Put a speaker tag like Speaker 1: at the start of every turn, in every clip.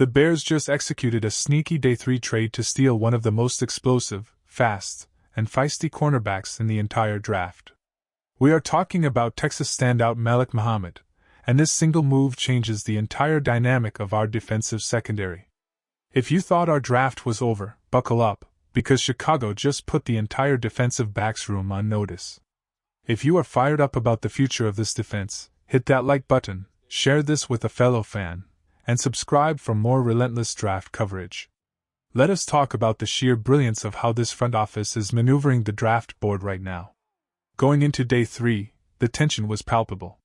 Speaker 1: The Bears just executed a sneaky day 3 trade to steal one of the most explosive, fast, and feisty cornerbacks in the entire draft. We are talking about Texas standout Malik Muhammad, and this single move changes the entire dynamic of our defensive secondary. If you thought our draft was over, buckle up, because Chicago just put the entire defensive backs room on notice. If you are fired up about the future of this defense, hit that like button, share this with a fellow fan, and subscribe for more relentless draft coverage. Let us talk about the sheer brilliance of how this front office is maneuvering the draft board right now. Going into day 3, the tension was palpable.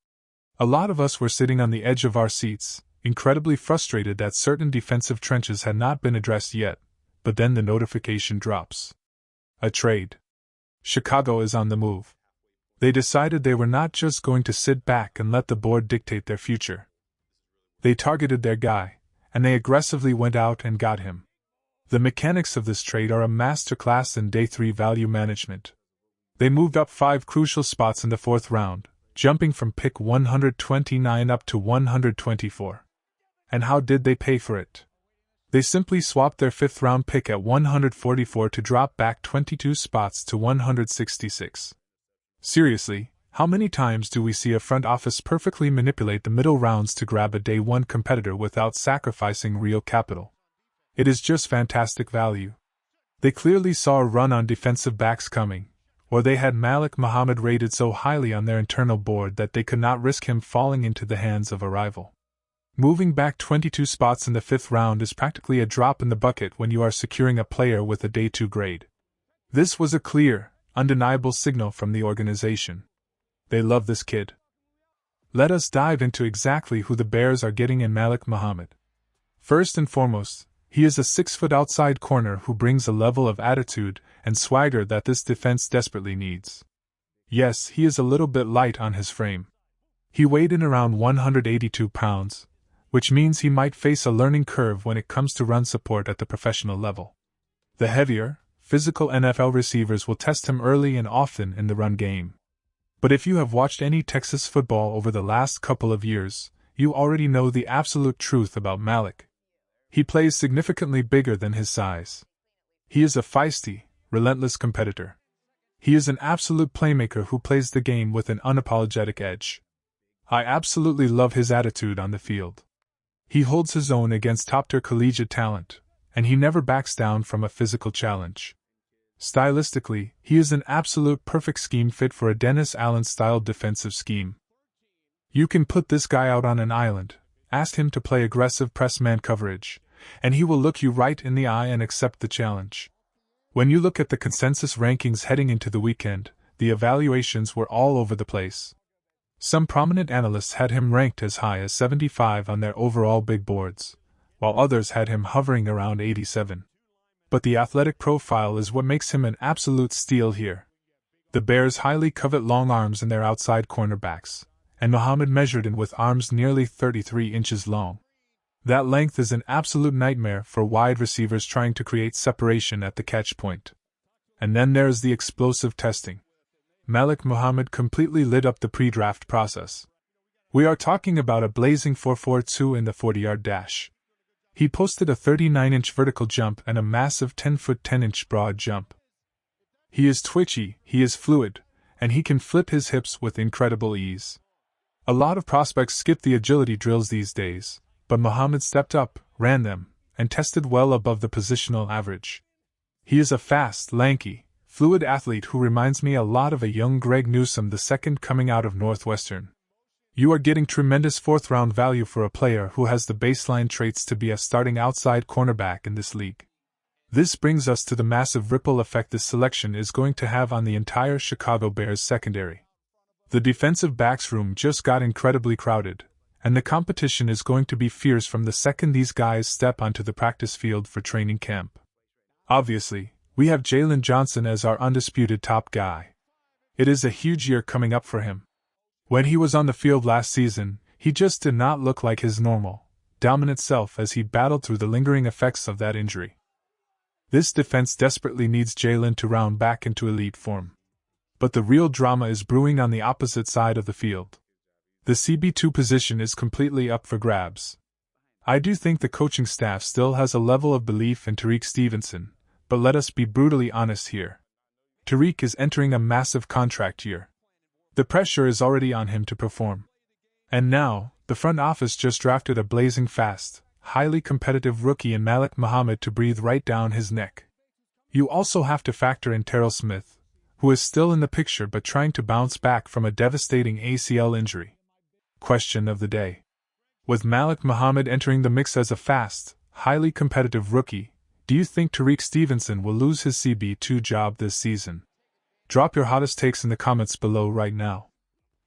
Speaker 1: A lot of us were sitting on the edge of our seats, incredibly frustrated that certain defensive trenches had not been addressed yet, but then the notification drops. A trade. Chicago is on the move. They decided they were not just going to sit back and let the board dictate their future. They targeted their guy, and they aggressively went out and got him. The mechanics of this trade are a masterclass in day 3 value management. They moved up 5 crucial spots in the 4th round, jumping from pick 129 up to 124. And how did they pay for it? They simply swapped their 5th round pick at 144 to drop back 22 spots to 166. Seriously, how many times do we see a front office perfectly manipulate the middle rounds to grab a day 1 competitor without sacrificing real capital? It is just fantastic value. They clearly saw a run on defensive backs coming, or they had Malik Muhammad rated so highly on their internal board that they could not risk him falling into the hands of a rival. Moving back 22 spots in the 5th round is practically a drop in the bucket when you are securing a player with a day 2 grade. This was a clear, undeniable signal from the organization. They love this kid. Let us dive into exactly who the Bears are getting in Malik Muhammad. First and foremost, he is a 6-foot outside corner who brings a level of attitude and swagger that this defense desperately needs. Yes, he is a little bit light on his frame. He weighed in around 182 pounds, which means he might face a learning curve when it comes to run support at the professional level. The heavier, physical NFL receivers will test him early and often in the run game. But if you have watched any Texas football over the last couple of years, you already know the absolute truth about Malik. He plays significantly bigger than his size. He is a feisty, relentless competitor. He is an absolute playmaker who plays the game with an unapologetic edge. I absolutely love his attitude on the field. He holds his own against top-tier collegiate talent, and he never backs down from a physical challenge. Stylistically, he is an absolute perfect scheme fit for a Dennis Allen-style defensive scheme. You can put this guy out on an island, ask him to play aggressive press man coverage, and he will look you right in the eye and accept the challenge. When you look at the consensus rankings heading into the weekend, the evaluations were all over the place. Some prominent analysts had him ranked as high as 75 on their overall big boards, while others had him hovering around 87. But the athletic profile is what makes him an absolute steal here. The Bears highly covet long arms in their outside cornerbacks, and Muhammad measured in with arms nearly 33 inches long. That length is an absolute nightmare for wide receivers trying to create separation at the catch point. And then there is the explosive testing. Malik Muhammad completely lit up the pre-draft process. We are talking about a blazing 4.42 in the 40-yard dash. He posted a 39-inch vertical jump and a massive 10-foot 10-inch broad jump. He is twitchy, he is fluid, and he can flip his hips with incredible ease. A lot of prospects skip the agility drills these days, but Muhammad stepped up, ran them, and tested well above the positional average. He is a fast, lanky, fluid athlete who reminds me a lot of a young Greg Newsome II coming out of Northwestern. You are getting tremendous 4th-round value for a player who has the baseline traits to be a starting outside cornerback in this league. This brings us to the massive ripple effect this selection is going to have on the entire Chicago Bears secondary. The defensive backs room just got incredibly crowded, and the competition is going to be fierce from the second these guys step onto the practice field for training camp. Obviously, we have Jaylon Johnson as our undisputed top guy. It is a huge year coming up for him. When he was on the field last season, he just did not look like his normal, dominant self as he battled through the lingering effects of that injury. This defense desperately needs Jaylon to round back into elite form. But the real drama is brewing on the opposite side of the field. The CB2 position is completely up for grabs. I do think the coaching staff still has a level of belief in Tyrique Stevenson, but let us be brutally honest here. Tyrique is entering a massive contract year. The pressure is already on him to perform. And now, the front office just drafted a blazing fast, highly competitive rookie in Malik Muhammad to breathe right down his neck. You also have to factor in Terrell Smith, who is still in the picture but trying to bounce back from a devastating ACL injury. Question of the day. With Malik Muhammad entering the mix as a fast, highly competitive rookie, do you think Tyrique Stevenson will lose his CB2 job this season? Drop your hottest takes in the comments below right now.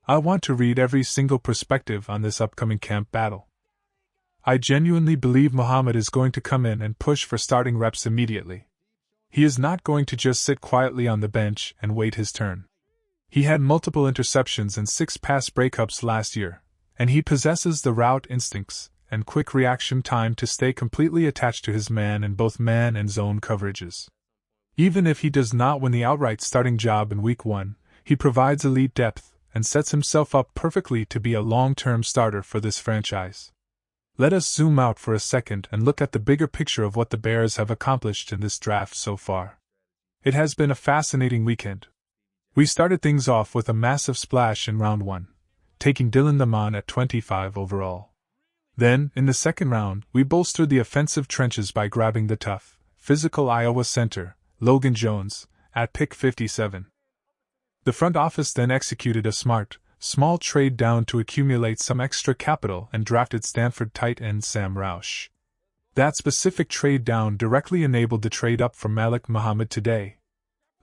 Speaker 1: I want to read every single perspective on this upcoming camp battle. I genuinely believe Muhammad is going to come in and push for starting reps immediately. He is not going to just sit quietly on the bench and wait his turn. He had multiple interceptions and 6 pass breakups last year, and he possesses the route instincts and quick reaction time to stay completely attached to his man in both man and zone coverages. Even if he does not win the outright starting job in Week 1, he provides elite depth and sets himself up perfectly to be a long-term starter for this franchise. Let us zoom out for a second and look at the bigger picture of what the Bears have accomplished in this draft so far. It has been a fascinating weekend. We started things off with a massive splash in round 1, taking Jaylon Johnson at 25 overall. Then, in the second round, we bolstered the offensive trenches by grabbing the tough, physical Iowa center, Jaylon Johnson, at pick 57. The front office then executed a small trade down to accumulate some extra capital and drafted Stanford tight end Sam Roush. That specific trade down directly enabled the trade up for Malik Muhammad today.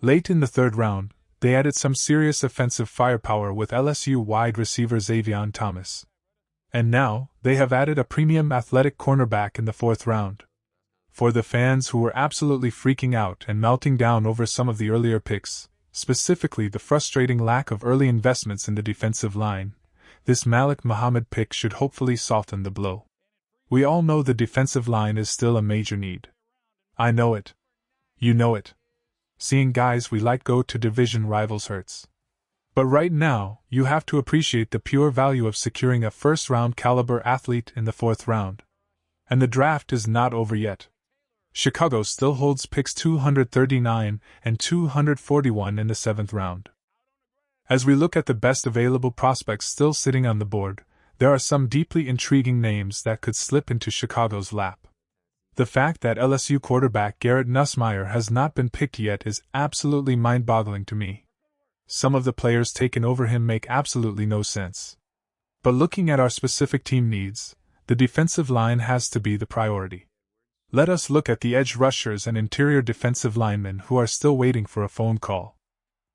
Speaker 1: Late in the third round, they added some serious offensive firepower with LSU wide receiver Xavier Thomas. And now, they have added a premium athletic cornerback in the fourth round. For the fans who were absolutely freaking out and melting down over some of the earlier picks, specifically the frustrating lack of early investments in the defensive line, this Malik Muhammad pick should hopefully soften the blow. We all know the defensive line is still a major need. I know it. You know it. Seeing guys we like go to division rivals hurts. But right now, you have to appreciate the pure value of securing a first-round caliber athlete in the fourth round. And the draft is not over yet. Chicago still holds picks 239 and 241 in the 7th round. As we look at the best available prospects still sitting on the board, there are some deeply intriguing names that could slip into Chicago's lap. The fact that LSU quarterback Garrett Nussmeier has not been picked yet is absolutely mind-boggling to me. Some of the players taken over him make absolutely no sense. But looking at our specific team needs, the defensive line has to be the priority. Let us look at the edge rushers and interior defensive linemen who are still waiting for a phone call.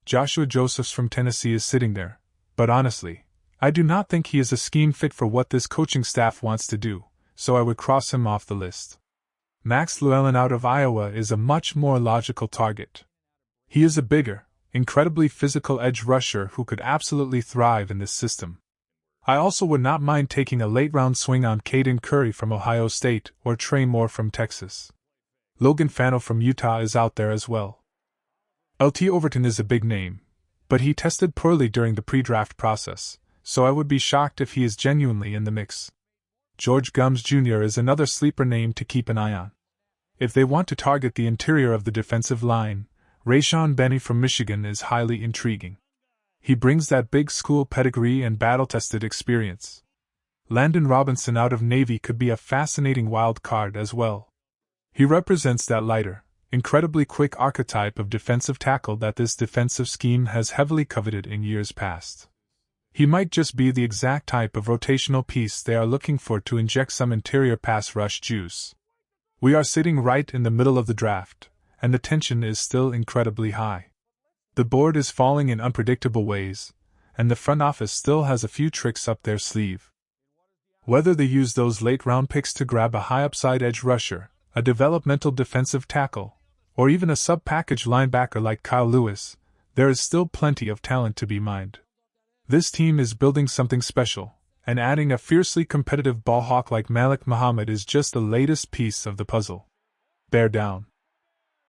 Speaker 1: Joshua Josephs from Tennessee is sitting there, but honestly, I do not think he is a scheme fit for what this coaching staff wants to do, so I would cross him off the list. Max Llewellyn out of Iowa is a much more logical target. He is a bigger, incredibly physical edge rusher who could absolutely thrive in this system. I also would not mind taking a late-round swing on Caden Curry from Ohio State or Trey Moore from Texas. Logan Fano from Utah is out there as well. LT Overton is a big name, but he tested poorly during the pre-draft process, so I would be shocked if he is genuinely in the mix. George Gums Jr. is another sleeper name to keep an eye on. If they want to target the interior of the defensive line, Rayshawn Benny from Michigan is highly intriguing. He brings that big school pedigree and battle-tested experience. Landon Robinson out of Navy could be a fascinating wild card as well. He represents that lighter, incredibly quick archetype of defensive tackle that this defensive scheme has heavily coveted in years past. He might just be the exact type of rotational piece they are looking for to inject some interior pass rush juice. We are sitting right in the middle of the draft, and the tension is still incredibly high. The board is falling in unpredictable ways, and the front office still has a few tricks up their sleeve. Whether they use those late-round picks to grab a high-upside edge rusher, a developmental defensive tackle, or even a sub-package linebacker like Kyle Lewis, there is still plenty of talent to be mined. This team is building something special, and adding a fiercely competitive ballhawk like Malik Muhammad is just the latest piece of the puzzle. Bear down.